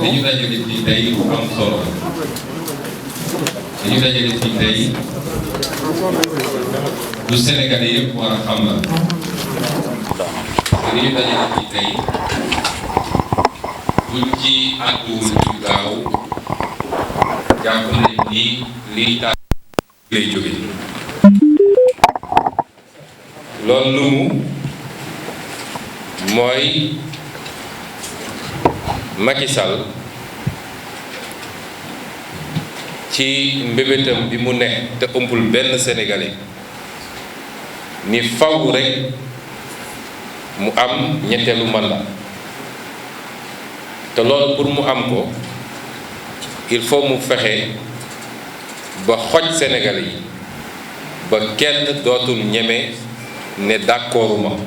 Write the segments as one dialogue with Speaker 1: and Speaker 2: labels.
Speaker 1: li ñu dajale fii tey lu am solo li ñu dajale fii tey lu Sénégalais yëpp war a xam la li ñu dajale fii tey buñ ci àdduwul ci gaaw jàpp nañ ni lii taal lay jóge loolu lu mu mooy Macky Sall ci mbébétam bi mu ne te ëmpul benn Sénégalais ni faw rekk mu am ñetteelu mandat te loolu pour mu am ko il faut mu fexe ba xoj Sénégalais yi ba kenn dootul ñeme ne d'accorduma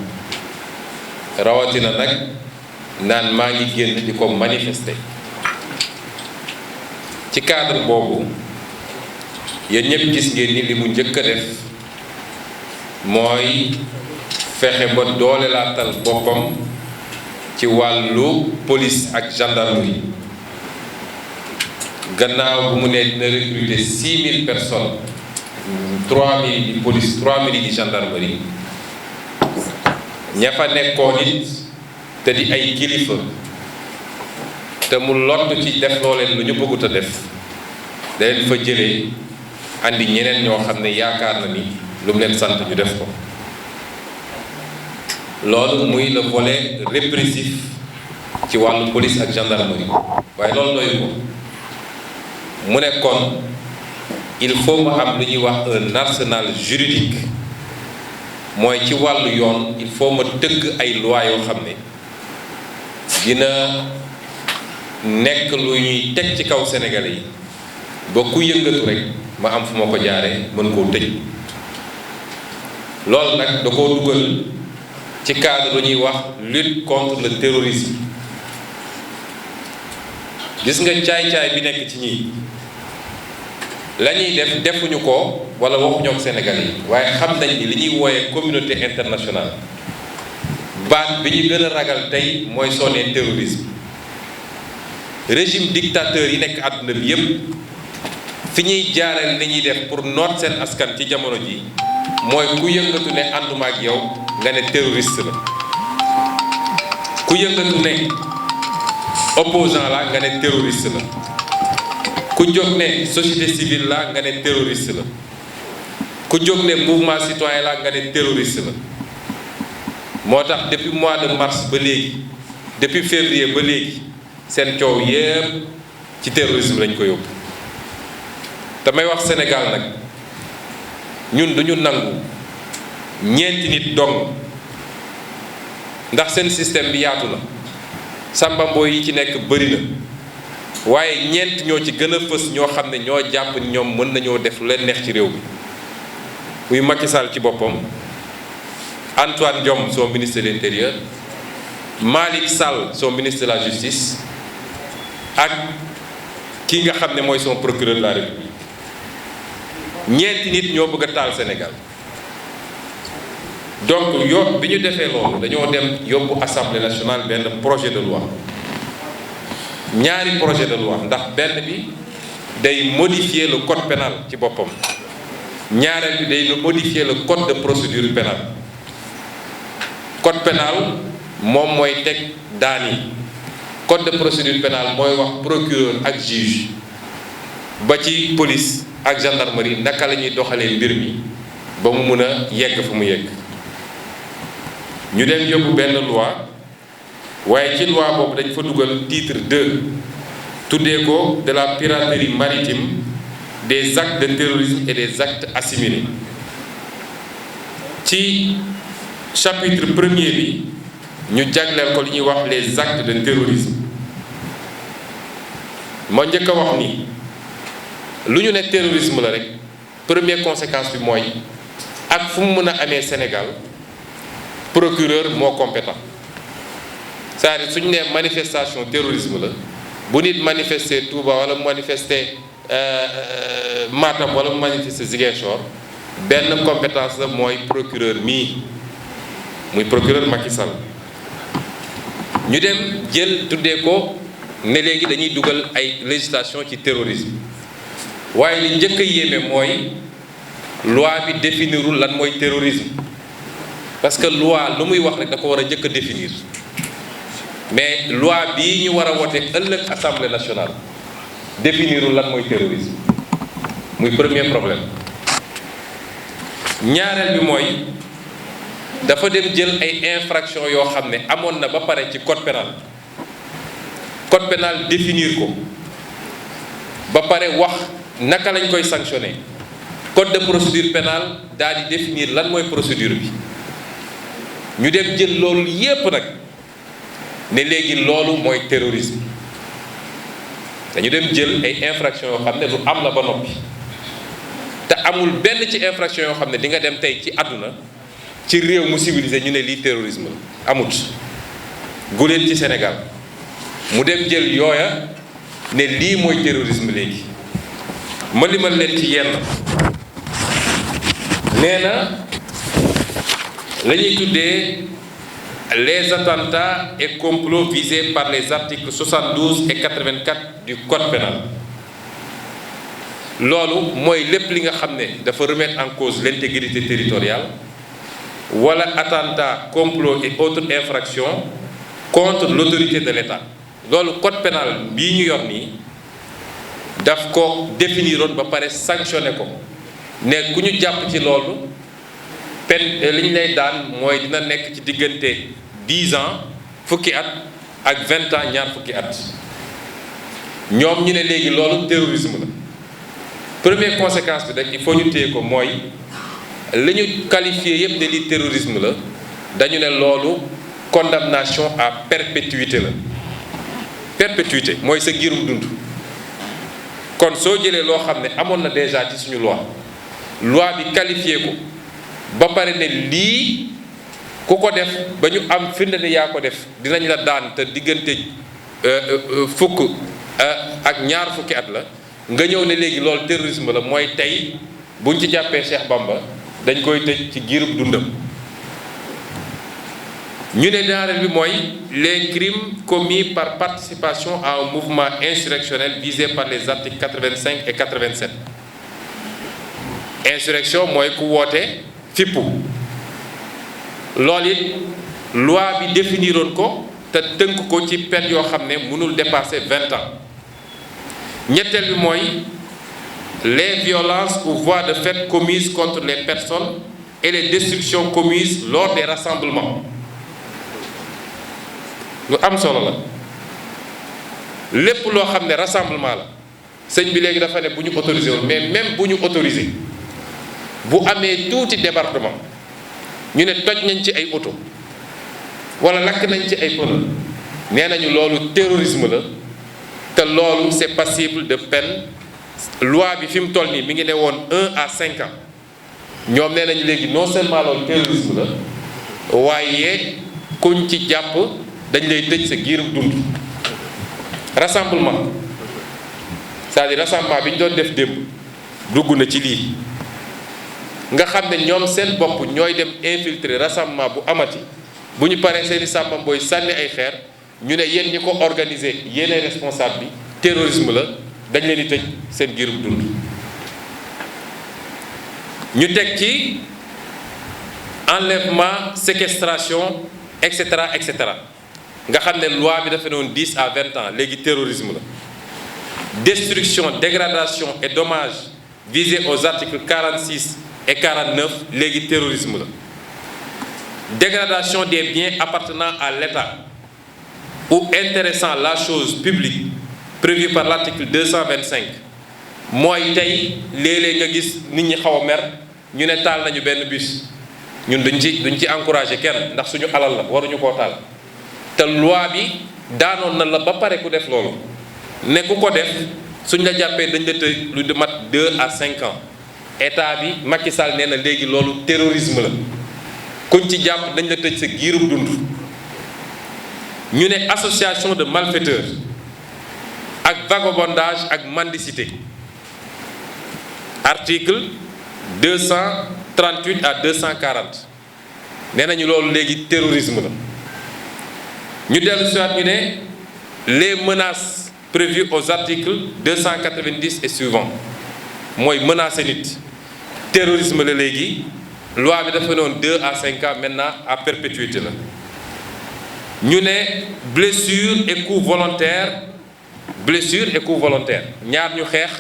Speaker 1: rawatina nag naan maa ngi génn di ko manifester ci cadre boobu yéen ñëpp gis ngeen ni li mu njëkk a def mooy fexe ba doole laatal boppam ci wàllu police ak gendarmerie gannaaw bu mu ne dina recruter 6000 personnes 3000 di police 3000 di gendarmerie ña fa nekkoon it te di ay kilifa te mu lott ci def loo leen lu ñu bëggut a def da leen fa jëlee andi ñeneen ñoo xam ne yaakaar na ni lu mu leen sant ñu def ko loolu muy le volet répressif ci wàllu police ak gendarmerie waaye loolu doyu ko mu ne kon il faut mu am lu ñuy wax un arsenal juridique mooy ci wàllu yoon il faut ma tëgg ay loi yoo xam ne dina nekk lu ñuy teg ci kaw Sénégalais yi ba ku yëngatu rek ma am fu ma ko jaaree mën koo tëj loolu nag da koo dugal ci cadre lu ñuy wax lutte contre le terrorisme gis nga caay-caay bi nekk ci ñii la ñuy def defuñu ko wala waxuñoo ak Sénégalais yi waaye xam nañ ni li ñuy wooyee communauté internationale baat bi ñu gën a ragal tey mooy sonné terrorisme régime dictateur yi nekk àdduna bi yépp fi ñuy jaarale li ñuy def pour noot seen askan ci jamono ji mooy ku yëngatu ne ànduma ak yow nga ne terroriste la ku yëngatu ne opposant la nga ne terroriste la ku jóg ne société civile la nga ne terroriste la ku jóg ne mouvement citoyen la nga ne terroriste la moo tax depuis mois de mars ba léegi depuis février ba léegi seen coow yépp ci terrorisme lañ ko yóbbu damay wax Sénégal nag ñun duñu nangu ñeenti nit dong ndax seen système bi yaatu na sàmbamboo yi ci nekk bëri na waaye ñeent ñoo ci gën a fës ñoo xam ne ñoo jàpp ni ñoom mën nañoo def lu leen neex ci réew mi muy Macky Sall ci boppam Antoine Diome son ministre de l'Intérieur Malick Sall son ministre de la Justice ak ki nga xam ne mooy son procureur de la République ñeenti nit ñoo bëgg a taal Sénégal donc bi ñu defee loolu dañoo dem yóbbu Assemblée nationale benn projet de loi ñaari projet de loi ndax benn bi day modifier le code pénal ci boppam ñaareel bi day modifier le code de procédure pénale code pénal moom mooy teg daan yi code de procédure pénale mooy wax procureur ak juge ba ci police ak gendarmerie naka la ñuy doxalee mbir mi ba mu mun a yegg fu mu yegg ñu dem yóbbu benn loi waaye ci loi boobu dañ fa dugal titre 2 tuddee ko de la piraterie maritime des actes de terrorisme et des actes assimilés ci chapitre 1er bi ñu jagleel ko li ñuy wax les actes de terrorisme ma njëkk a wax ni lu ñu ne terrorisme la rek première conséquence bi mooy ak fu mu mën a amee Sénégal procureur moo compétent c'est-à-dire suñu nee manifestation terrorisme la bu nit manifester Touba wala mu manifester Matam wala mu manifester Ziguinchor benn compétence la mooy procureur mii muy procureur Macky Sall ñu dem jël tuddee ko ne léegi dañuy dugal ay législation ci terrorisme waaye li njëkk a yéeme mooy loi bi définirul lan mooy terrorisme parce que loi lu muy wax rek da ko war a njëkk a définir mais loi bii ñu war a wote ëllëg assemblée nationale définirul lan mooy terrorisme muy premier problème. ñaareel bi mooy dafa dem jël ay infraction yoo xam ne amoon na ba pare ci code pénal définir ko ba pare wax naka lañ koy sanctionner code de procédure pénale daal di définir lan mooy procédure bi ñu dem jël loolu yépp nag ne léegi loolu mooy terrorisme dañu dem jël ay infraction yoo xam ne lu am la ba noppi te amul benn ci infraction yoo xam ne di nga dem tey ci àdduna ci réew mu civilisé ñu ne lii terrorisme la amut guléet ci Sénégal mu dem jël yooya ne lii mooy terrorisme léegi ma limal leen ci yenn nee na la ñuy tuddee les attentats et complots visés par les articles 72 et 84 du code pénal loolu mooy lépp li nga xam ne dafa remettre en cause l'intégrité territoriale wala attentat complot et autres infractions contre l'autorité de l'État loolu code pénal bii ñu yor nii daf ko définiroon ba pare sanctionné ko ne ku ñu jàpp ci loolu peine li ñu lay daan mooy dina nekk ci diggante 10 ans fukki at ak 20 ans ñaar fukki at ñoom ñu ne léegi loolu terrorisme la première conséquence bi rek il faut ñu téye ko mooy li ñu qualifié yépp ne li terrorisme la dañu ne loolu condamnation à perpétuité la perpétuité mooy sa giirum dund kon soo jëlee loo xam ne amoon na déjà ci suñu loi bi qualifié ko ba pare ne lii ku ko def ba ñu am firnde ne yaa ko def dinañ la daan te diggante fukk ak ñaar fukki at la nga ñëw ne léegi loolu terrorisme la mooy tey buñ ci jàppee Cheikh Bamba dañ koy tëj ci giirub dundam ñu ne ñaareel bi mooy les crimes commis par participation à un mouvement insurrectionnel visé par les articles 85 et 87 insurrection mooy ku woote fippu loolu it loi bi définiroon ko te tënk ko ci peine yoo xam ne mënul dépasser 20 ans ñetteel bi mooy les violences ou voies de fait commises contre les personnes et les destructions commises lors des rassemblements lu am solo la lépp loo xam ne rassemblement la sëñ bi léegi dafa ne bu ñu autorisé woon mais même bu ñu autorisé bu amee tuuti débordement ñu ne toj nañ ci ay oto wala lakk nañ ci ay pneu nee nañu loolu terrorisme la te loolu c'est passible de peine loi bi fi mu toll nii mi ngi ne woon 1 à 5 ans ñoom nee nañu léegi non seulement loolu terrorisme la waaye kuñ ci jàpp dañ lay tëj sa giirub dund rassemblement c'est-à-dire rassemblement bi ñu doon def démb dugg na ci lii nga xam ne ñoom seen bopp ñooy dem infiltrer rassemblement bu amati bu ñu paree seeni sàmmam booy sànni ay xeer ñu ne yéen ñi ko organiser yéenay responsable bi terrorisme la dañ leen di tëj seen giirub dund ñu teg ci enlèvement séquestration et cetera nga xam ne loi bi dafa ne woon 10 à 20 ans léegi terrorisme la destruction dégradation et dommages visés aux articles 46 et 49 léegi terrorisme la dégradation des biens appartenant à l'État ou intéressant la chose publique prévue par l'article 225 mooy tey léeg-léeg nga gis nit ñi xaw a mer ñu ne taal nañu benn bus ñun duñ ci encourager kenn ndax suñu alal la waruñu koo taal te loi bi daanoon na la ba pare ku def loolu ne ku ko def suñ la jàppee dañ la tëj lu de mat 2 à 5 ans état bi Macky Sall nee na léegi loolu terrorisme la kuñ ci jàpp dañ la tëj sa giirub dund ñu ne association de malfaiteurs ak vagabondage ak mendicité article 238 à 240 nee nañu loolu léegi terrorisme la ñu dellu siwaat ñu ne les menaces prévues aux articles 290 et suivants mooy menacer nit terrorisme la léegi loi bi dafa noonu 2 à 5 ans maintenant à perpétuité la ñu ne blessure et coup volontaire ñaar ñu xeex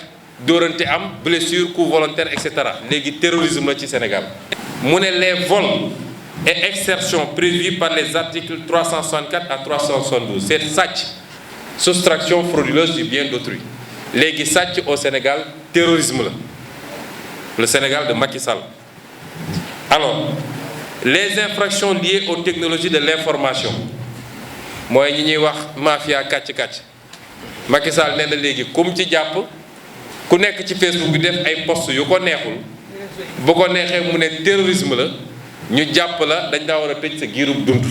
Speaker 1: dóorante am blessure coup volontaire et cetera léegi terrorisme la ci Sénégal mu ne les vols et extorsions prévues par les articles 364 à 372 c'est sàcc soustraction frauduleuse du bien d'autrui léegi sàcc au Sénégal terrorisme la le Sénégal de Macky Sall. Alors les infractions liées aux technologies de l'information mooy ñi ñuy wax mafia kàcc-kàcc Macky Sall nee na léegi comme ci jàpp ku nekk ci Facebook bi def ay post yu ko neexul bu ko neexee mu ne terrorisme la ñu jàpp la dañ daa war a tëj sa giirub dund.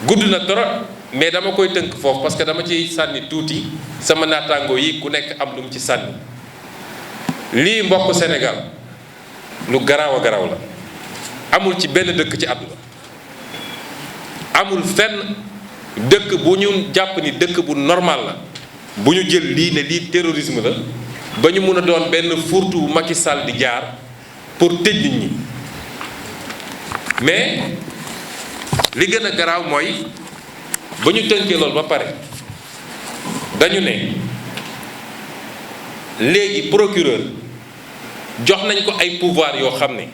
Speaker 1: gudd na trop mais dama koy tënk foofu parce que dama ciy sànni tuuti sama naataango yi ku nekk am lu mu ci sànni lii mbokk Sénégal lu garaaw a garaaw la amul ci benn dëkk ci àdduna amul fenn dëkk bu ñu jàpp ni dëkk bu normal la bu ñu jël lii ne lii terrorisme la ba ñu mun a doon benn fourtu bu Macky Sall di jaar pour tëj nit ñi mais li gën a garaaw mooy ba ñu tënkee loolu ba pare dañu ne léegi procureur jox nañ ko ay pouvoir yoo xam ne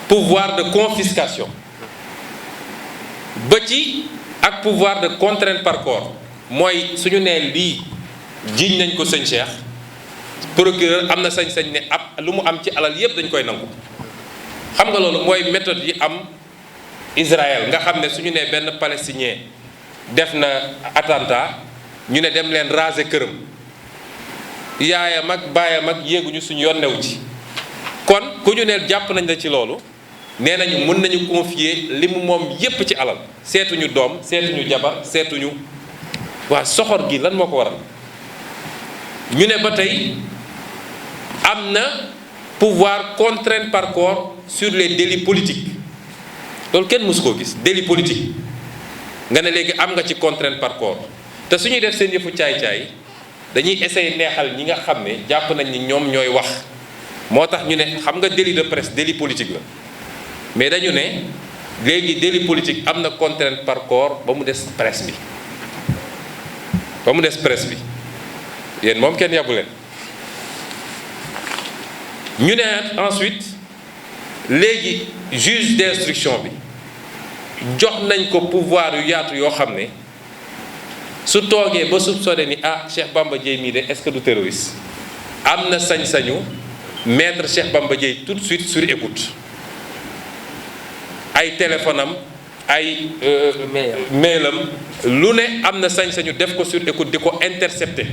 Speaker 1: pouvoir de confiscation ba ci ak pouvoir de contrainte par corps mooy suñu nee lii jiiñ nañ ko sëñ Cheikh procureur am na sañ-sañ ne ab lu mu am ci alal yépp dañ koy nangu xam nga loolu mooy méthode yi am Israël nga xam ne suñu nee benn palestinien def na attentat ñu ne dem leen raser këram yaayam ak baayam ak yéeguñu suñu yoon new ci kon ku ñu ne jàpp nañ la ci loolu nee nañu mën nañu confier li mu moom yépp ci alal seetuñu doom seetuñu jabar seetuñu waa soxor gi lan moo ko waral ñu ne ba tey am na pouvoir contrainte par corps sur les délits politiques loolu kenn mësu koo gis délit politique nga ne léegi am nga ci contrainte par corps te suñuy def seen yëfu caay-caay dañuy essayer neexal ñi nga xam ne jàpp nañ ni ñoom ñooy wax moo tax ñu ne xam nga délit de presse délit politique la mais dañu ne léegi délit politique am na contrainte par corps ba mu des presse bi yéen moom kenn yabu leen ñu ne ensuite léegi juge d'instruction bi jox nañ ko pouvoir yu yaatu yoo xam ne su toogee ba soupçonné ni Cheikh Bamba Dièye mii de est-ce que du terroriste am na sañ-sañu mettre Cheikh Bamba Dièye tout de suite sur écoute ay téléphone am ay mailam lu ne am na sañ-sañu def ko sur écoute di ko intercepter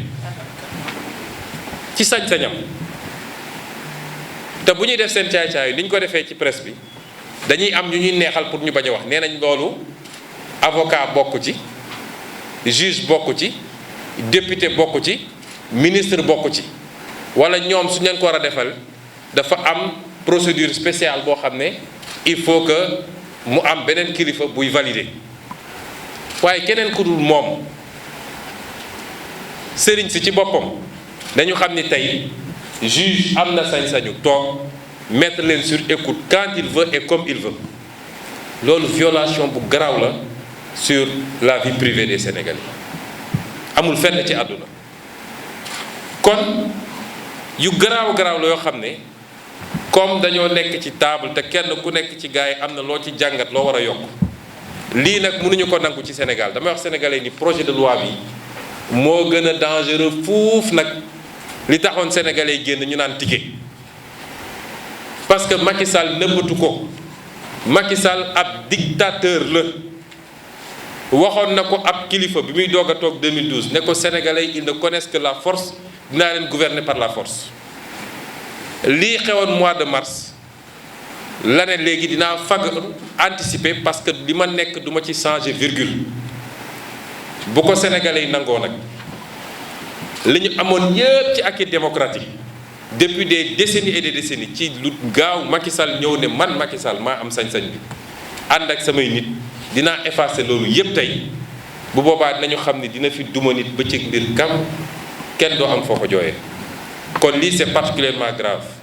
Speaker 1: ci sañ-sañam te bu ñuy def seen caay-caay ni ñu ko defee ci presse bi dañuy am ñu ñuy neexal pour ñu bañ a wax nee nañ loolu avocat bokk ci juge bokk ci député bokk ci ministre bokk ci wala ñoom suñ leen ko war a defal dafa am procédure spéciale boo xam ne il faut que mu am beneen kilifa buy valider waaye keneen ku dul moom sëriñ si ci boppam dañu xam ni tey juge am na sañ-sañu toog mettre leen sur écoute quand il veut et comme il veut loolu violation bu garaaw la sur la vie privée des Sénégalais amul fenn ci àdduna kon yu garaaw la yoo xam ne comme dañoo nekk ci table te kenn ku nekk ci gars yi am na loo ci jàngat loo war a yokk lii nag mënuñu ko nangu ci Sénégal damay wax sénégalais ni projet de loi bi moo gën a dangereux fuuf nag li taxoon sénégalais yi génn ñu naan ticket parce que Macky Sall nëbbatu ko Macky Sall ab dictateur la waxoon na ko ab kilifa bi muy doog a toog 2012 ne ko sénégalais ils ne connaissent que la force dinaa leen gouverner par la force lii xewoon mois de mars la ne léegi dinaa anticiper parce que li ma nekk duma ci changer virgule bu ko sénégalais yi nangoo nag li ñu amoon yëpp ci acquis démocratique depuis des décennies et des décennies ci lu gaaw Macky Sall ñëw ne man Macky Sall maa am sañ-sañ bi ànd ak samay nit dinaa effacer loolu yépp tey bu boobaa dinañu xam ni dina fi duma nit bëccëg mbir kam kenn doo am foo ko jooyee kon lii c'est particulièrement grave